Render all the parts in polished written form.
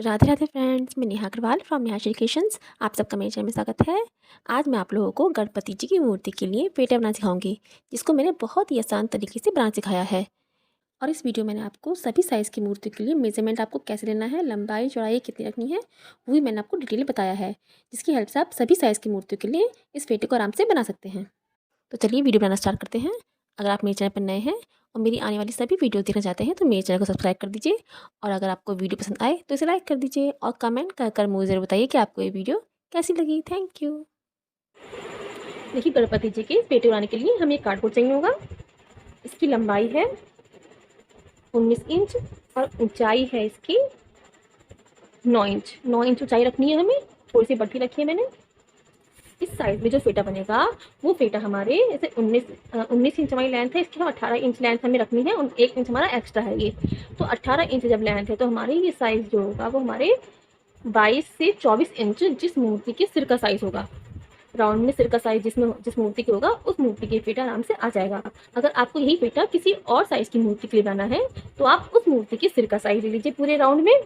Radhe Radhe friends, मैं Neha Agarwal from Neha creations. आप सबका मेरे चैनल में स्वागत है। आज मैं आप लोगों को गणपति जी की मूर्ति के लिए पेटा बनाना सिखाऊंगी, जिसको मैंने बहुत ही आसान तरीके से बनाना सिखाया है। और इस वीडियो में मैंने आपको सभी साइज़ की मूर्ति के लिए मेजरमेंट आपको कैसे लेना है, लंबाई चौड़ाई कितनी रखनी है, वो भी मैंने आपको डिटेल में बताया है, जिसकी हेल्प से आप सभी साइज़ की मूर्तियों के लिए इस पेटे को आराम से बना सकते हैं। तो चलिए वीडियो बनाना स्टार्ट करते हैं। अगर आप मेरे चैनल पर नए हैं और मेरी आने वाली सभी वीडियो देखना चाहते हैं तो मेरे चैनल को सब्सक्राइब कर दीजिए। और अगर आपको वीडियो पसंद आए तो इसे लाइक कर दीजिए और कमेंट कर कर मुझे ज़रूर बताइए कि आपको ये वीडियो कैसी लगी। Thank you. देखिए, गणपति जी के पेटे बनाने के लिए हमें कार्डबोर्ड चाहिए होगा। इसकी लंबाई है 19 इंच और ऊंचाई है इसकी 9 इंच। 9 इंच ऊंचाई रखनी है हमें, थोड़ी सी बढ़ती रखी है मैंने। इस साइड में जो फेटा बनेगा वो फेटा हमारे जैसे 19 इंच हमारी लेंथ है, इसकी हम 18 इंच लेंथ हमें रखनी है। 1 इंच हमारा एक्स्ट्रा है ये, तो 18 इंच जब लेंथ है तो हमारी ये साइज़ जो होगा वो हमारे 22 से 24 इंच जिस मूर्ति के सिर का साइज़ होगा, राउंड में सिर का साइज़ जिस मूर्ति के होगा उस मूर्ति के फेटा आराम से आ जाएगा। अगर आपको यही फेटा किसी और साइज़ की मूर्ति के लिए बनाना है तो आप उस मूर्ति के सिर का साइज़ ले लीजिए पूरे राउंड में।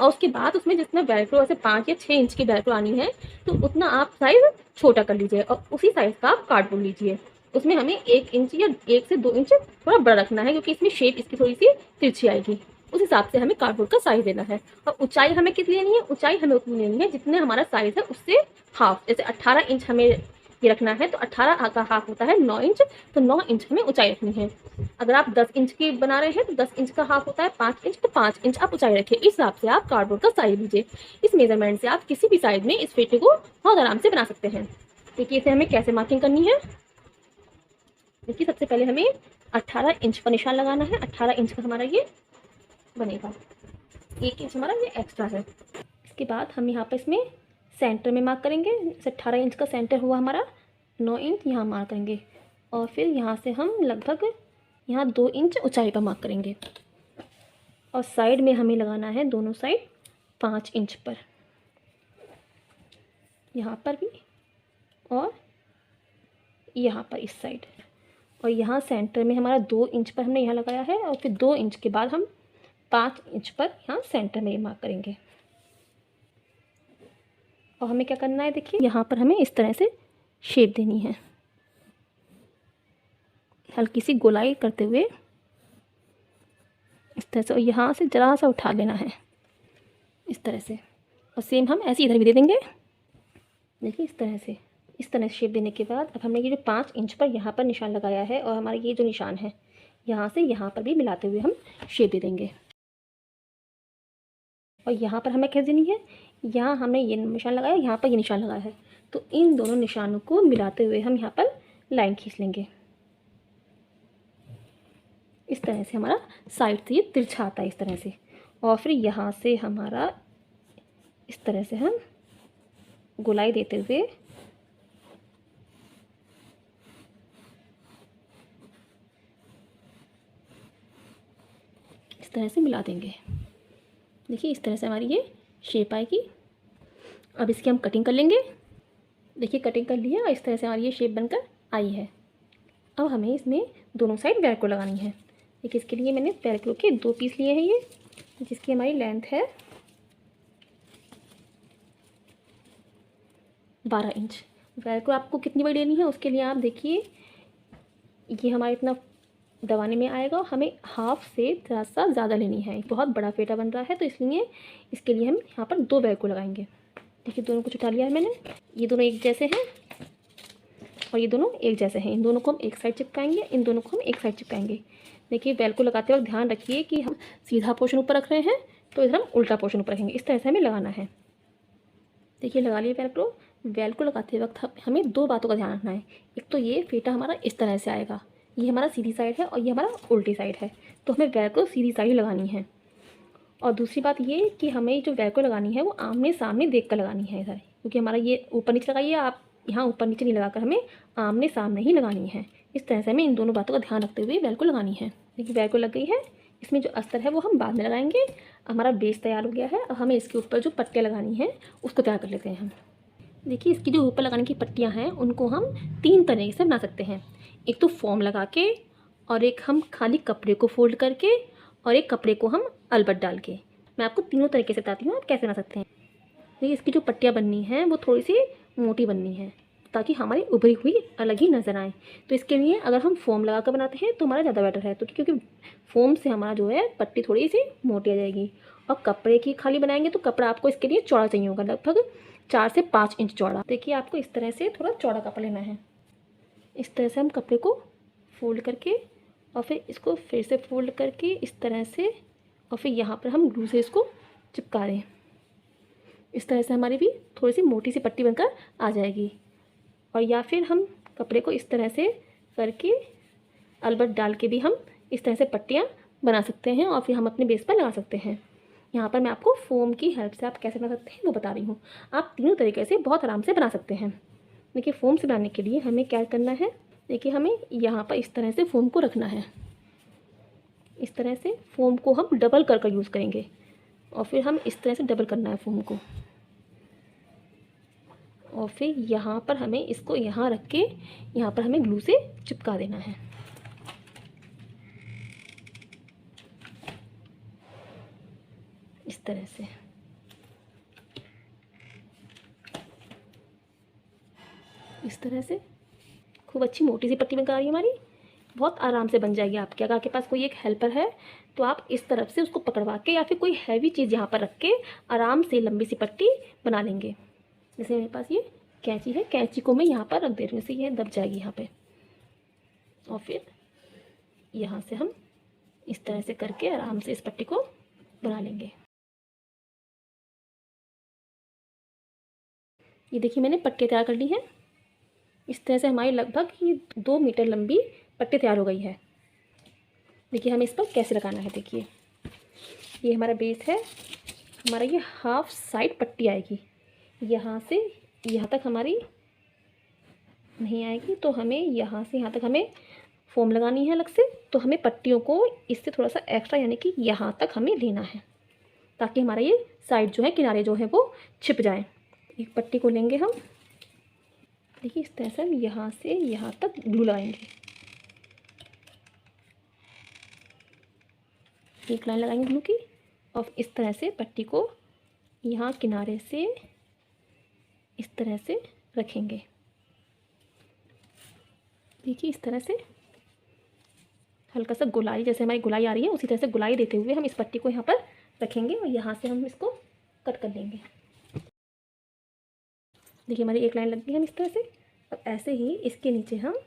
और उसके बाद उसमें जितना वेलक्रो ऐसे 5 या 6 इंच की वेलक्रो आनी है तो उतना आप साइज़ छोटा कर लीजिए और उसी साइज़ का आप कार्डबोर्ड लीजिए। उसमें हमें 1 इंच या 1 से 2 इंच थोड़ा बड़ा रखना है, क्योंकि इसमें शेप इसकी थोड़ी सी तिरछी आएगी। उस हिसाब से हमें कार्डबोर्ड का साइज़ देना है। और ऊंचाई हमें कितनी लेनी है? ऊंचाई हमें उतनी लेनी है जितने हमारा साइज़ है उससे हाफ। जैसे 18 इंच हमें ये रखना है तो 18 का हाफ होता है 9 इंच, तो 9 इंच हमें ऊंचाई रखनी है। अगर आप 10 इंच की बना रहे हैं तो 10 इंच का हाफ होता है 5 इंच, तो 5 इंच आप ऊंचाई रखिए। इस हिसाब से आप कार्डबोर्ड का साइज लीजिए। इस मेजरमेंट से आप किसी भी साइज में इस पेटे को बहुत आराम से बना सकते हैं। देखिए इसे हमें कैसे मार्किंग करनी है। देखिए सबसे पहले हमें 18 इंच का निशान लगाना है। 18 इंच का हमारा ये बनेगा, 1 इंच हमारा ये एक्स्ट्रा है। इसके बाद हम यहाँ पर इसमें सेंटर में मार्क करेंगे। जैसे 18 इंच का सेंटर हुआ हमारा, 9 इंच यहाँ मार्क करेंगे और फिर यहाँ से हम लगभग यहाँ 2 इंच ऊंचाई पर मार्क करेंगे। और साइड में हमें लगाना है दोनों साइड 5 इंच पर, यहाँ पर भी और यहाँ पर इस साइड। और यहाँ सेंटर में हमारा 2 इंच पर हमने यहाँ लगाया है और फिर 2 इंच के बाद हम 5 इंच पर यहाँ सेंटर में मार्क करेंगे। और हमें क्या करना है, देखिए यहाँ पर हमें इस तरह से शेप देनी है, हल्की सी गोलाई करते हुए इस तरह से। और यहाँ से ज़रा सा उठा लेना है इस तरह से। और सेम हम ऐसे इधर भी दे देंगे। देखिए इस तरह से शेप देने के बाद अब हमने ये जो 5 इंच पर यहाँ पर निशान लगाया है और हमारा ये जो निशान है यहाँ से यहाँ पर भी मिलाते हुए हम शेप दे देंगे। और यहाँ पर हमें क्या देनी है, यहाँ हमने ये निशान लगाया, यहाँ पर ये निशान लगाया है, तो इन दोनों निशानों को मिलाते हुए हम यहाँ पर लाइन खींच लेंगे। इस तरह से हमारा साइड से ये तिरछा आता है इस तरह से। और फिर यहाँ से हमारा इस तरह से हम गोलाई देते हुए इस तरह से मिला देंगे। देखिए इस तरह से हमारी ये शेप आएगी। अब इसकी हम कटिंग कर लेंगे। देखिए कटिंग कर लिया और इस तरह से हमारी ये शेप बनकर आई है। अब हमें इसमें दोनों साइड वेलक्रो लगानी है। देखिए इसके लिए मैंने वेलक्रो के 2 पीस लिए हैं ये, जिसकी हमारी लेंथ है 12 इंच। वेलक्रो आपको कितनी बड़ी लेनी है उसके लिए आप देखिए, ये हमारा इतना दबाने में आएगा। हमें हाफ से थोड़ा सा ज़्यादा लेनी है, बहुत बड़ा फेटा बन रहा है तो इसलिए इसके लिए हम यहाँ पर 2 वेलक्रो लगाएंगे। देखिए दोनों को उठा लिया है मैंने, ये दोनों एक जैसे हैं और ये दोनों एक जैसे हैं। इन दोनों को हम एक साइड चिपकाएंगे, इन दोनों को हम एक साइड चिपकाएंगे। देखिए वेलक्रो लगाते वक्त ध्यान रखिए कि हम सीधा पोर्शन ऊपर रख रहे हैं तो इधर हम उल्टा पोर्शन ऊपर रखेंगे। इस तरह से हमें लगाना है। देखिए लगा लिए वेलक्रो। वेलक्रो लगाते वक्त हमें 2 बातों का ध्यान रखना है। एक तो ये फेटा हमारा इस तरह से आएगा, ये हमारा सीधी साइड है और ये हमारा उल्टी साइड है, तो हमें वेलक्रो सीधी साइड लगानी है। और दूसरी बात ये कि हमें जो वेलक्रो लगानी है वो आमने सामने देख कर लगानी है इधर, क्योंकि हमारा ये ऊपर नीचे लगाइए आप, यहाँ ऊपर नीचे नहीं लगाकर हमें आमने सामने ही लगानी है। इस तरह से हमें इन दोनों बातों का ध्यान रखते हुए वेलक्रो लगानी है। देखिए वेलक्रो लग गई है। इसमें जो अस्तर है वो हम बाद में लगाएंगे। हमारा बेस तैयार हो गया है। अब हमें इसके ऊपर जो पट्टियाँ लगानी है उसको तैयार कर लेते हैं हम। देखिए इसकी जो ऊपर लगाने की पट्टियाँ हैं उनको हम 3 तरीके से बना सकते हैं। एक तो फोम लगा के, और एक हम खाली कपड़े को फोल्ड करके, और एक कपड़े को हम अलबट डाल के। मैं आपको तीनों तरीके से बताती हूँ आप कैसे बना सकते हैं। देखिए इसकी जो पट्टियाँ बननी हैं वो थोड़ी सी मोटी बननी है ताकि हमारी उभरी हुई अलग ही नज़र आए। तो इसके लिए अगर हम फोम लगा कर बनाते हैं तो हमारा ज़्यादा बेटर है, तो क्योंकि फोम से हमारा जो है पट्टी थोड़ी सी मोटी आ जाएगी। और कपड़े की खाली बनाएंगे तो कपड़ा आपको इसके लिए चौड़ा चाहिए होगा, लगभग 4 से 5 इंच चौड़ा। देखिए आपको इस तरह से थोड़ा चौड़ा कपड़ा लेना है। इस तरह से हम कपड़े को फोल्ड करके और फिर इसको फिर से फोल्ड करके इस तरह से, और फिर यहाँ पर हम ग्लू से इसको चिपका दें। इस तरह से हमारी भी थोड़ी सी मोटी सी पट्टी बनकर आ जाएगी। और या फिर हम कपड़े को इस तरह से करके अलबट डाल के भी हम इस तरह से पट्टियाँ बना सकते हैं और फिर हम अपने बेस पर लगा सकते हैं। यहाँ पर मैं आपको फोम की हेल्प से आप कैसे बना सकते हैं वो बता रही हूँ। आप तीनों तरीके से बहुत आराम से बना सकते हैं। देखिए फोम से बनाने के लिए हमें क्या करना है, देखिए हमें यहाँ पर इस तरह से फोम को रखना है। इस तरह से फोम को हम डबल कर यूज़ करेंगे और फिर हम इस तरह से डबल करना है फोम को। और फिर यहाँ पर हमें इसको यहाँ रख के यहाँ पर हमें ग्लू से चिपका देना है। इस तरह से खूब अच्छी मोटी सी पट्टी बनकर आ रही है हमारी। बहुत आराम से बन जाएगी आपके। अगर आपके पास कोई एक हेल्पर है तो आप इस तरफ से उसको पकड़वा के या फिर कोई हैवी चीज़ यहाँ पर रख के आराम से लंबी सी पट्टी बना लेंगे। जैसे मेरे पास ये कैंची है, कैंची को मैं यहाँ पर रख दे रही हूँ, ये दब जाएगी यहाँ पे। और फिर यहाँ से हम इस तरह से करके आराम से इस पट्टी को बना लेंगे। ये देखिए मैंने पट्टी तैयार कर ली है। इस तरह से हमारी लगभग ये 2 मीटर लंबी पट्टी तैयार हो गई है। देखिए हमें इस पर कैसे लगाना है। देखिए ये हमारा बेस है, हमारा ये हाफ साइड पट्टी आएगी, यहाँ से यहाँ तक हमारी नहीं आएगी, तो हमें यहाँ से यहाँ तक हमें फोम लगानी है अलग से। तो हमें पट्टियों को इससे थोड़ा सा एक्स्ट्रा यानी कि यहाँ तक हमें लेना है ताकि हमारा ये साइड जो है, किनारे जो है वो छिप जाए। एक पट्टी को लेंगे हम, देखिए इस तरह से हम यहाँ से यहाँ तक ग्लू लगाएंगे। एक लाइन लगाएंगे ग्लू की और इस तरह से पट्टी को यहाँ किनारे से इस तरह से रखेंगे। देखिए इस तरह से हल्का सा गुलाई, जैसे हमारी गुलाई आ रही है उसी तरह से गुलाई देते हुए हम इस पट्टी को यहाँ पर रखेंगे और यहाँ से हम इसको कट कर लेंगे। देखिए हमारी एक लाइन लग गई है हम इस तरह से। अब ऐसे ही इसके नीचे हम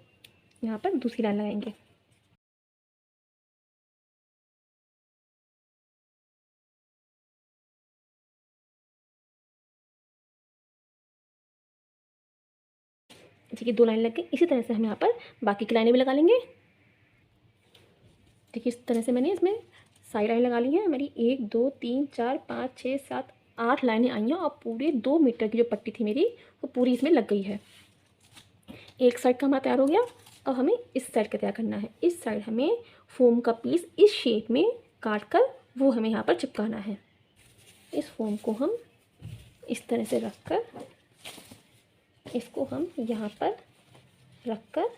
यहाँ पर दूसरी लाइन लगाएंगे। देखिए 2 लाइन लग गई। इसी तरह से हम यहाँ पर बाकी की लाइनें भी लगा लेंगे। देखिए इस तरह से मैंने इसमें साइड लाइन लगा ली है। मेरी 1 2 3 4 5 6 7 8 लाइनें आई हैं और पूरे 2 मीटर की जो पट्टी थी मेरी वो पूरी इसमें लग गई है। एक साइड का हमारा तैयार हो गया। अब हमें इस साइड का तैयार करना है। इस साइड हमें फोम का पीस इस शेप में काट कर वो हमें यहाँ पर चिपकाना है। इस फोम को हम इस तरह से रख कर इसको हम यहाँ पर रख कर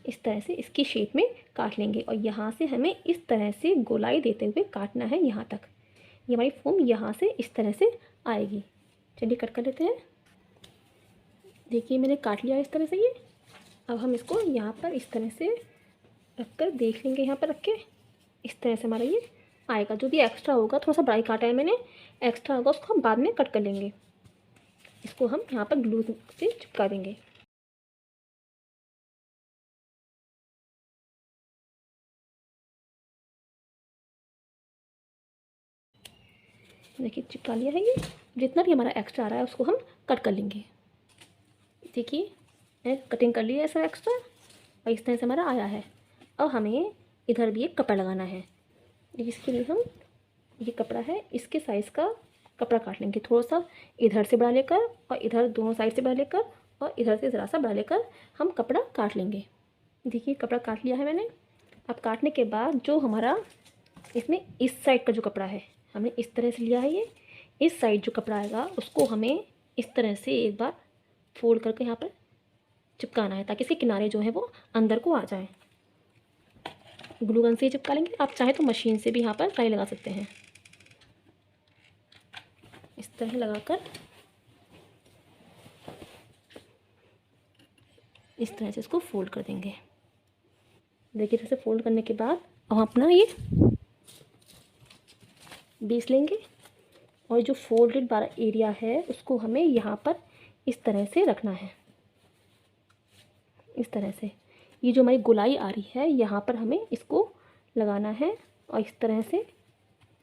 इस तरह से इसकी शेप में काट लेंगे और यहाँ से हमें इस तरह से गोलाई देते हुए काटना है यहाँ तक। ये हमारी फोम यहाँ से इस तरह से आएगी। चलिए कट कर लेते हैं। देखिए मैंने काट लिया इस तरह से ये। अब हम इसको यहाँ पर इस तरह से रख कर देख लेंगे। यहाँ पर रख के इस तरह से हमारा ये आएगा। जो भी एक्स्ट्रा होगा, थोड़ा सा बड़ा काटा है मैंने, एक्स्ट्रा होगा उसको हम बाद में कट कर लेंगे। इसको हम यहाँ पर ग्लू से चिपका देंगे। देखिए चिपका लिया है ये। जितना भी हमारा एक्स्ट्रा आ रहा है उसको हम कट कर लेंगे। देखिए मैंने कटिंग कर ली है ऐसा एक्स्ट्रा और इस तरह से हमारा आया है। अब हमें इधर भी एक कपड़ा लगाना है। इसके लिए हम ये कपड़ा है, इसके साइज़ का कपड़ा काट लेंगे। थोड़ा सा इधर से बढ़ा लेकर और इधर दोनों साइड से बढ़ा लेकर और इधर से ज़रा सा बढ़ा लेकर हम कपड़ा काट लेंगे। देखिए कपड़ा काट लिया है मैंने। अब काटने के बाद जो हमारा इसमें इस साइड का जो कपड़ा है हमने इस तरह से लिया है। ये इस साइड जो कपड़ा आएगा उसको हमें इस तरह से एक बार फोल्ड करके यहाँ पर चिपकाना है ताकि इसके किनारे जो है वो अंदर को आ जाए। ग्लू गन से चिपका लेंगे। आप चाहे तो मशीन से भी यहाँ पर टाई लगा सकते हैं। इस तरह लगाकर इस तरह से इसको फोल्ड कर देंगे। देखिए इसे फोल्ड करने के बाद हम अपना ये बेस लेंगे और जो फोल्डेड वाला एरिया है उसको हमें यहाँ पर इस तरह से रखना है। इस तरह से ये जो हमारी गोलाई आ रही है यहाँ पर हमें इसको लगाना है और इस तरह से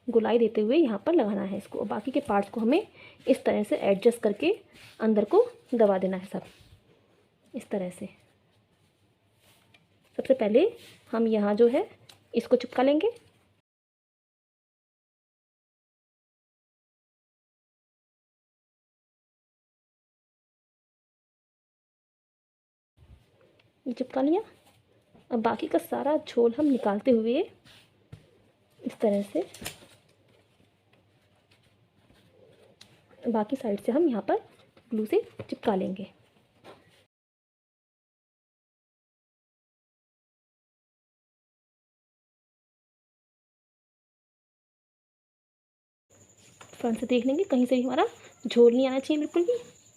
गोलाई देते हुए यहाँ पर लगाना है इसको। बाकी के पार्ट्स को हमें इस तरह से एडजस्ट करके अंदर को दबा देना है सब इस तरह से। सबसे पहले हम यहाँ जो है इसको चिपका लेंगे। ये चिपका लिया। अब बाकी का सारा झोल हम निकालते हुए इस तरह से बाकी साइड से हम यहाँ पर ग्लू से चिपका लेंगे। फ्रंट से देख लेंगे कहीं से भी हमारा झोल नहीं आना चाहिए बिल्कुल भी।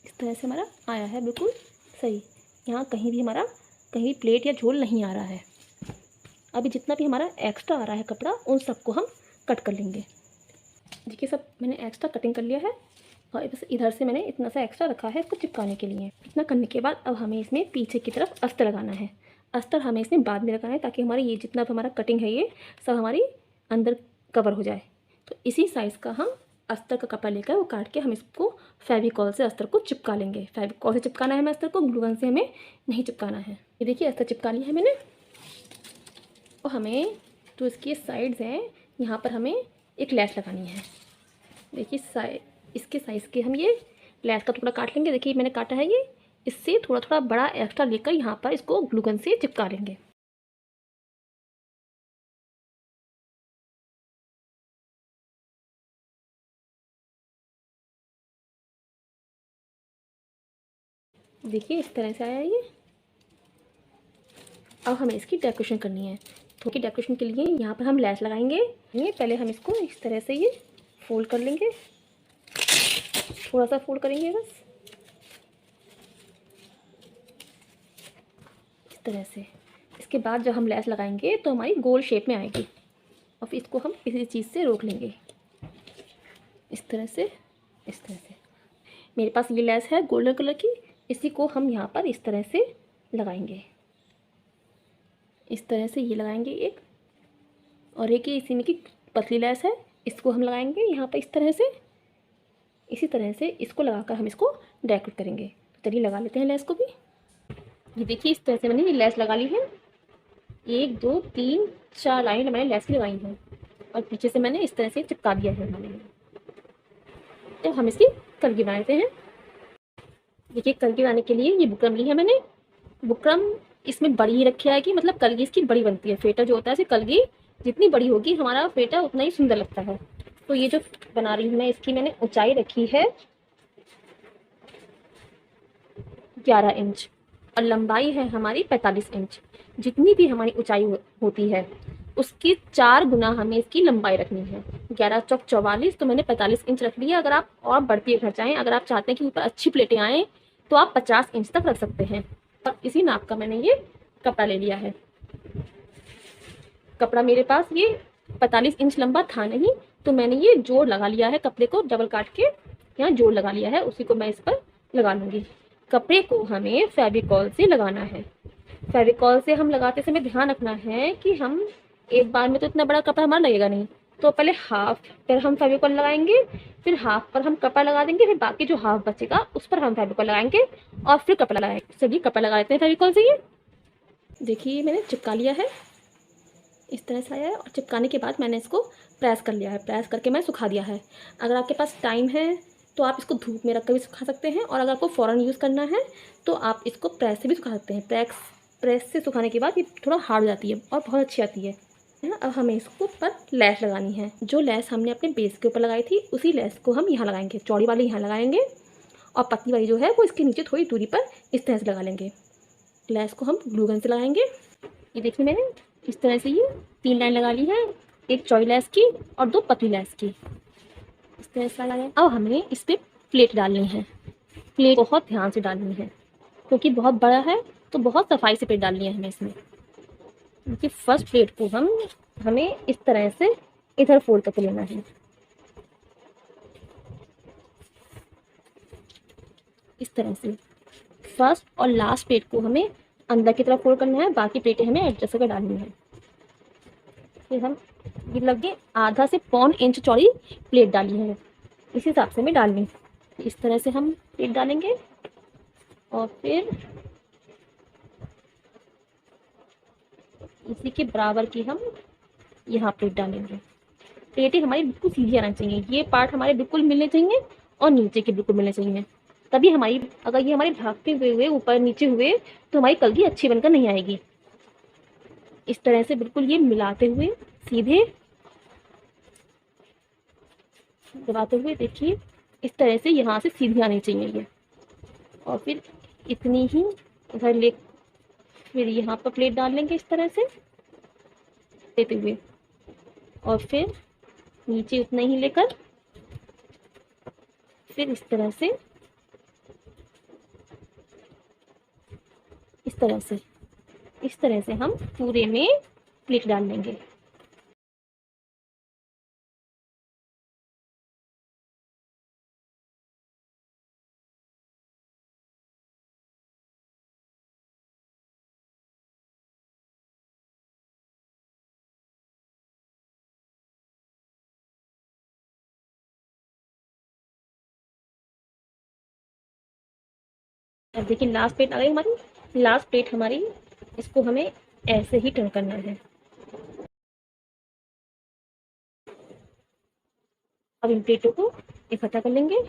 इस तरह से हमारा आया है बिल्कुल सही। यहाँ कहीं भी हमारा कहीं प्लेट या झोल नहीं आ रहा है। अभी जितना भी हमारा एक्स्ट्रा आ रहा है कपड़ा उन सबको हम कट कर लेंगे। देखिए सब मैंने एक्स्ट्रा कटिंग कर लिया है और बस इधर से मैंने इतना सा एक्स्ट्रा रखा है इसको चिपकाने के लिए। इतना करने के बाद अब हमें इसमें पीछे की तरफ अस्तर लगाना है। अस्तर हमें इसमें बाद में लगाना है ताकि हमारा ये जितना भी हमारा कटिंग है ये सब हमारी अंदर कवर हो जाए। तो इसी साइज़ का हम अस्तर का कपड़ा लेकर वो काट के हम इसको फेविकॉल से अस्तर को चिपका लेंगे। फेविकॉल से चिपकाना है हमें अस्तर को, ग्लू गन से हमें नहीं चिपकाना है। ये देखिए अस्तर चिपका लिया है मैंने। और हमें जो इसकी साइड्स हैं यहाँ पर हमें एक लैस लगानी है। देखिए इसके साइज़ के हम ये लैस का टुकड़ा काट लेंगे। देखिए मैंने काटा है ये, इससे थोड़ा थोड़ा बड़ा एक्स्ट्रा लेकर यहाँ पर इसको ग्लू गन से चिपका लेंगे। देखिए इस तरह से आया ये। अब हमें इसकी डेकोरेशन करनी है। तो की डेकोरेशन के लिए यहाँ पर हम लैस लगाएंगे। ये पहले हम इसको इस तरह से ये फोल्ड कर लेंगे, थोड़ा सा फोल्ड करेंगे बस इस तरह से। इसके बाद जब हम लैस लगाएंगे तो हमारी गोल शेप में आएगी और फिर इसको हम किसी चीज़ से रोक लेंगे इस तरह से। इस तरह से मेरे पास ये लैस है गोल्डन कलर की, इसी को हम यहाँ पर इस तरह से लगाएंगे। इस तरह से ये लगाएंगे एक, और एक ये इसी में की पतली लैस है इसको हम लगाएंगे यहाँ पर इस तरह से। इसी तरह से इसको लगाकर हम इसको डेकोरेट करेंगे। तो चलिए लगा लेते हैं लैस को भी। ये देखिए इस तरह से मैंने ये लैस लगा ली है। 1 2 3 4 लाइन मैंने लैस की लगाई है और पीछे से मैंने इस तरह से चिपका दिया है मैंने। तो हम इसकी कलगी बना लेते हैं। देखिए कलगी बनाने के लिए ये बुकरम ली है मैंने। बुकरम इसमें बड़ी ही रखी है कि मतलब कलगी इसकी बड़ी बनती है। फेटा जो होता है इसे कलगी जितनी बड़ी होगी हमारा फेटा उतना ही सुंदर लगता है। तो ये जो बना रही हूँ मैं इसकी मैंने ऊंचाई रखी है 11 इंच और लंबाई है हमारी 45 इंच। जितनी भी हमारी ऊंचाई होती है उसकी 4 गुना हमें इसकी लंबाई रखनी है। 11 चौक 44 तो मैंने 45 इंच रख लिया। अगर आप और बढ़ती घर चाहें, अगर आप चाहते हैं कि ऊपर अच्छी प्लेटें आएँ तो आप 50 इंच तक रख सकते हैं। और इसी नाप का मैंने ये कपड़ा ले लिया है। कपड़ा मेरे पास ये 45 इंच लंबा था नहीं, तो मैंने ये जोड़ लगा लिया है। कपड़े को डबल काट के यहाँ जोड़ लगा लिया है, उसी को मैं इस पर लगा लूँगी। कपड़े को हमें फेविकॉल से लगाना है। फेविकॉल से हम लगाते समय ध्यान रखना है कि हम एक बार में तो इतना बड़ा कपड़ा हमारा लगेगा नहीं। तो पहले हाफ पर हम फेविकॉल लगाएंगे, फिर हाफ पर हम कपड़ा लगा देंगे, फिर बाकी जो हाफ बचेगा उस पर हम फेविकॉल लगाएंगे और फिर कपड़ा लगाएंगे। चलिए कपड़ा लगा लेते हैं फेविकॉल से। ये देखिए मैंने चिपका लिया है, इस तरह से आया है। और चिपकाने के बाद मैंने इसको प्रेस कर लिया है। प्रेस करके मैं सुखा दिया है। अगर आपके पास टाइम है तो आप इसको धूप में रख कर भी सुखा सकते हैं, और अगर आपको फ़ौरन यूज़ करना है तो आप इसको प्रेस से भी सुखा सकते हैं। प्रेस से सुखाने के बाद ये थोड़ा हार्ड हो जाती है और बहुत अच्छी आती है ना। अब हमें इसको ऊपर लैस लगानी है। जो लैस हमने अपने बेस के ऊपर लगाई थी उसी लैस को हम यहाँ लगाएंगे। चौड़ी वाली यहाँ लगाएंगे और पतली वाली जो है वो इसके नीचे थोड़ी दूरी पर इस तरह से लगा लेंगे। लैस को हम ग्लू गन से लगाएंगे। ये देखिए मैंने इस तरह से ये 3 लाइन लगा ली है, एक चौड़ी लैस की और 2 पतली लैस की। इस तरह से लगाया। अब हमें इस पर प्लेट डालनी है। प्लेट बहुत ध्यान से डालनी है क्योंकि बहुत बड़ा है, तो बहुत सफाई से प्लेट डालनी है हमें इसमें। क्योंकि फर्स्ट प्लेट को हमें इस तरह से इधर फोल्ड करके लेना है, इस तरह से। फर्स्ट और लास्ट प्लेट को हमें अंदर की तरफ फोल्ड करना है, बाकी प्लेटें हमें एडजस्ट करके डालनी है। फिर हम ये लगे आधा से पौन इंच चौड़ी प्लेट डाली है, इस हिसाब से हमें डालनी। इस तरह से हम प्लेट डालेंगे और फिर इसी के बराबर की हम यहाँ प्लेट डालेंगे। प्लेटें हमारी बिल्कुल सीधी आना चाहिए, ये पार्ट हमारे बिल्कुल मिलने चाहिए और नीचे के बिल्कुल मिलने चाहिए। तभी हमारी, अगर ये हमारे ढाकते हुए ऊपर नीचे हुए तो हमारी कलगी अच्छी बनकर नहीं आएगी। इस तरह से बिल्कुल ये मिलाते हुए सीधे दबाते हुए देखिए, इस तरह से यहाँ से सीधी आनी चाहिए ये। और फिर इतनी ही इधर ले, फिर यहाँ पर प्लेट डाल लेंगे इस तरह से देते हुए, और फिर नीचे उतना ही लेकर फिर इस तरह से इस तरह से हम पूरे में प्लेट डाल लेंगे। अब देखिए लास्ट प्लेट आ गई हमारी। लास्ट प्लेट हमारी, इसको हमें ऐसे ही टर्न करना है। अब इन प्लेटों को इकट्ठा कर लेंगे।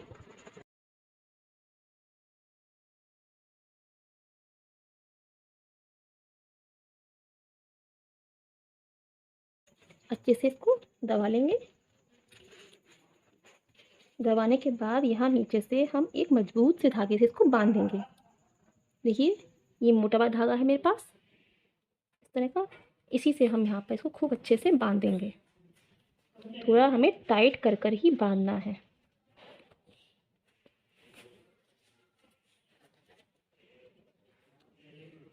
अच्छे से इसको दबा लेंगे। दबाने के बाद यहाँ नीचे से हम एक मजबूत से धागे से इसको बांध देंगे। देखिए ये मोटा वाला धागा है मेरे पास इस तरह का, इसी से हम यहाँ पर इसको खूब अच्छे से बांध देंगे। थोड़ा हमें टाइट कर कर ही बांधना है।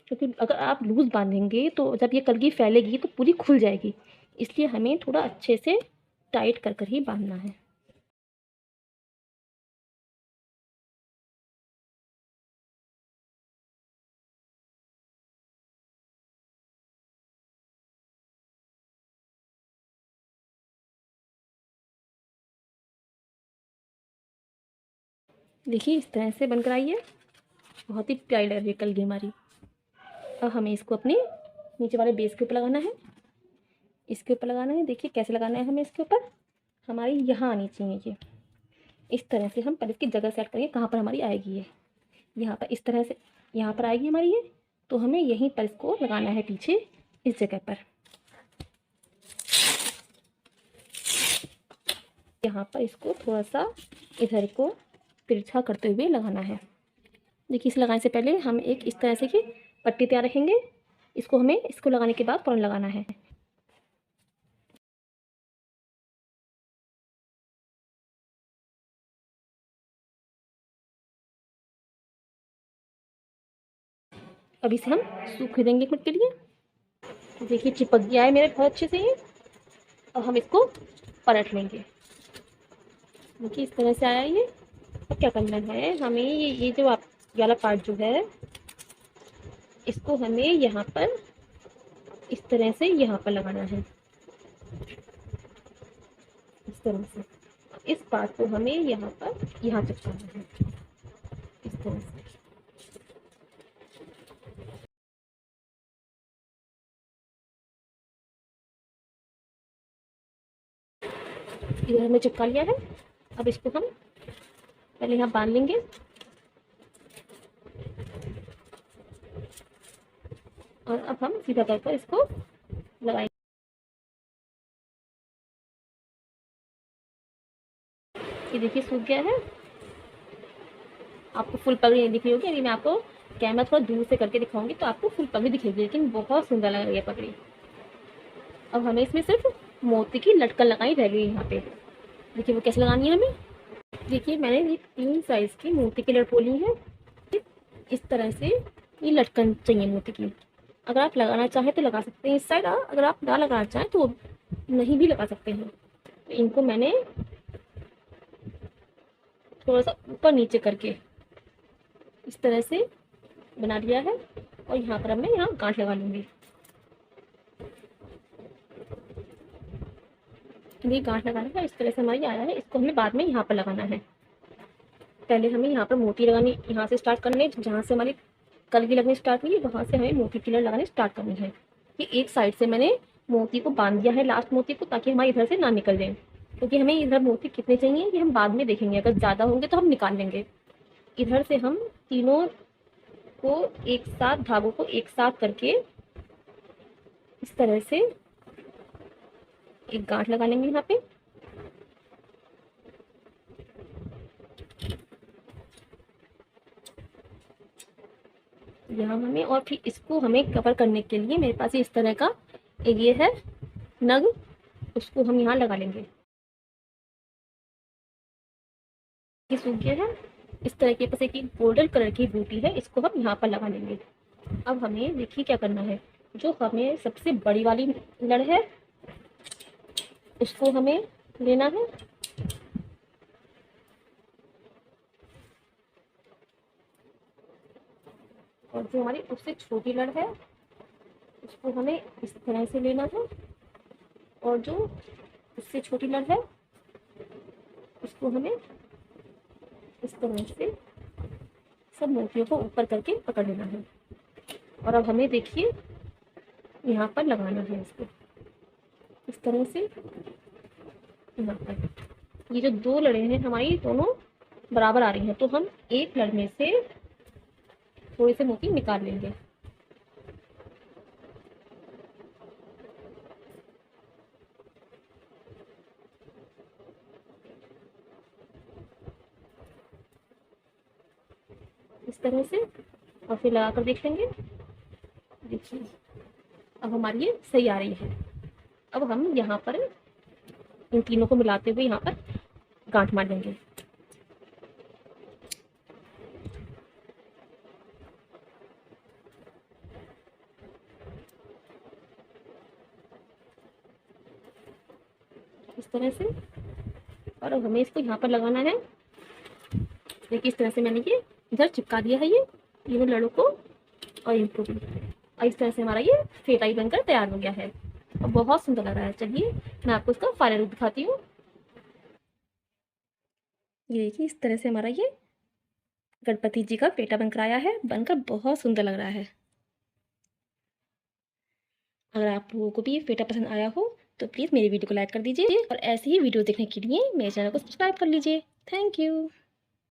क्योंकि अगर आप लूज़ बांधेंगे तो जब ये कलगी फैलेगी तो पूरी खुल जाएगी, इसलिए हमें थोड़ा अच्छे से टाइट कर कर ही बांधना है। देखिए इस तरह से बनकर आई है, बहुत ही प्यारी लग रही है कलगी हमारी। अब हमें इसको अपने नीचे वाले बेस के ऊपर लगाना है। इसके ऊपर लगाना है, देखिए कैसे लगाना है हमें। इसके ऊपर हमारी यहाँ आनी चाहिए ये, इस तरह से हम पहले इसकी जगह सेट करेंगे कहाँ पर हमारी आएगी ये। यहाँ पर इस तरह से यहाँ पर आएगी हमारी ये, तो हमें यहीं पर इसको लगाना है पीछे इस जगह पर। यहाँ पर इसको थोड़ा सा इधर को तिरछा करते हुए लगाना है। देखिए इसे लगाने से पहले हम एक इस तरह से की पट्टी तैयार रखेंगे। इसको हमें इसको लगाने के बाद फ़ौरन लगाना है। अब इसे हम सूखने देंगे 1 मिनट के लिए। देखिए चिपक गया है मेरे बहुत अच्छे से ये। अब हम इसको पलट लेंगे। देखिए इस तरह से आया ये। अब क्या करना है हमें, ये जो आप वाला पार्ट जो है, इसको हमें यहाँ पर इस तरह से यहाँ पर लगाना है, इस तरह से। इस पार्ट को हमें यहाँ पर यहाँ चिपकाना है, इस तरह से। इधर हमने चिपका लिया है। अब इसको हम पहले यहाँ बांध लेंगे और अब हम सीधा कर इसको लगाएंगे। ये देखिए सूख गया है। आपको फुल पगड़ी नहीं दिख रही होगी, अभी मैं आपको कैमरा थोड़ा दूर से करके दिखाऊंगी तो आपको फुल पगड़ी दिखेगी, लेकिन बहुत सुंदर लग रही है पगड़ी। अब हमें इसमें सिर्फ मोती की लटकन लगाई रह गई यहाँ पे। देखिए वो कैसे लगानी है हमें। देखिए मैंने ये 3 साइज़ की मोती की लटकन ली है। इस तरह से ये लटकन चाहिए मोती की। अगर आप लगाना चाहें तो लगा सकते हैं इस साइड, अगर आप ना लगाना चाहें तो नहीं भी लगा सकते हैं। तो इनको मैंने थोड़ा सा ऊपर नीचे करके इस तरह से बना लिया है, और यहाँ पर अब मैं यहाँ गांठ लगा लूँगी। ये गांठ लगाना है, इस तरह से हमारी आया है। इसको हमें बाद में यहाँ पर लगाना है। पहले हमें यहाँ पर मोती लगानी, यहाँ से स्टार्ट करनी है, जहाँ से हमारी कलगी लगनी स्टार्ट हुई है वहाँ से हमें मोती की लड़ लगानी स्टार्ट करनी है। कि एक साइड से मैंने मोती को बांध दिया है, लास्ट मोती को, ताकि हमारे इधर से ना निकल जाए। क्योंकि हमें इधर मोती कितने चाहिए ये हम बाद में देखेंगे, अगर ज़्यादा होंगे तो हम निकाल लेंगे। इधर से हम तीनों को एक साथ, धागों को एक साथ करके इस तरह से एक गांठ लगा लेंगे यहाँ पे। यहाँ हमें, और फिर इसको हमें कवर करने के लिए मेरे पास इस तरह का एक ये है नग, उसको हम यहाँ लगा लेंगे। ये सूख गया है। इस तरह के पास एक गोल्डन कलर की बूटी है, इसको हम यहाँ पर लगा लेंगे। अब हमें देखिए क्या करना है। जो हमें सबसे बड़ी वाली लड़ है उसको हमें लेना है, और जो हमारी उससे छोटी लड़ है उसको हमें इस तरह से लेना है, और जो उससे छोटी लड़ है उसको हमें इस तरह से सब मोतियों को ऊपर करके पकड़ लेना है। और अब हमें देखिए यहाँ पर लगाना है इसको इस तरह से। यहाँ पर ये जो दो लड़े हैं हमारी दोनों बराबर आ रही हैं, तो हम एक लड़ में से थोड़े से मोती निकाल लेंगे। इस तरह से, और फिर लगा कर देख लेंगे। देखिए अब हमारी ये सही आ रही है। अब हम यहाँ पर इन तीनों को मिलाते हुए यहाँ पर गांठ मार देंगे। इस तरह से, और अब हमें इसको यहाँ पर लगाना है। देखिए इस तरह से मैंने ये इधर चिपका दिया है, ये तीनों लड़ों को और इनको भी। और इस तरह से हमारा ये फेटाई बनकर तैयार हो गया है और बहुत सुंदर लग रहा है। चलिए मैं आपको इसका फाइनल लुक दिखाती हूँ। ये देखिए इस तरह से हमारा ये गणपति जी का पेटा बनकर आया है, बनकर बहुत सुंदर लग रहा है। अगर आप लोगों को भी ये फेटा पसंद आया हो तो प्लीज़ मेरी वीडियो को लाइक कर दीजिए, और ऐसे ही वीडियो देखने के लिए मेरे चैनल को सब्सक्राइब कर लीजिए। Thank you.